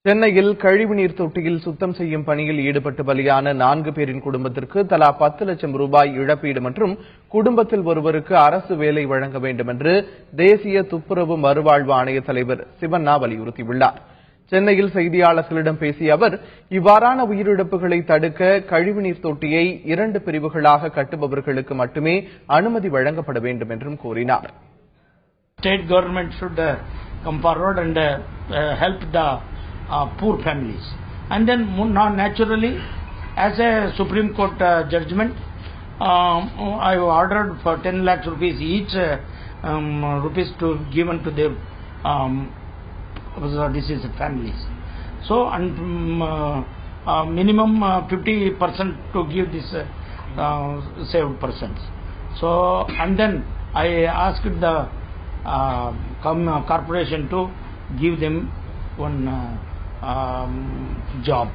சென்னையில் கழிவுநீர் தொட்டியில் சுத்தம் செய்யும் பணியில் ஈடுபட்டு பலியான 4 பேரின் குடும்பத்திற்கு தலா 10 லட்சம் ரூபாய் இழப்பீடு மற்றும் குடும்பத்தில் ஒருவருக்கு அரசு வேலை வழங்க வேண்டும் என்று தேசிய துப்புரவு மறுவாழ்வு ஆணைய தலைவர் சிவண்ணா வலியுறுத்தியுள்ளார். சென்னையில் செய்தியாளர்களிடம் பேசிய அவர், இவ்வாறான உயிரிழப்புகளை தடுக்க கழிவுநீர் தொட்டியை 2 பிரிவுகளாக கட்டுபவர்களுக்கு மட்டுமே அனுமதி வழங்கப்பட வேண்டும் என்றும் கூறினார். State government should come forward and help the poor families, and then naturally, as a Supreme Court judgment, I ordered for 10 lakhs rupees each rupees to given to their deceased families. So, and minimum 50% to give this saved persons. So, and then I asked the corporation to give them one job.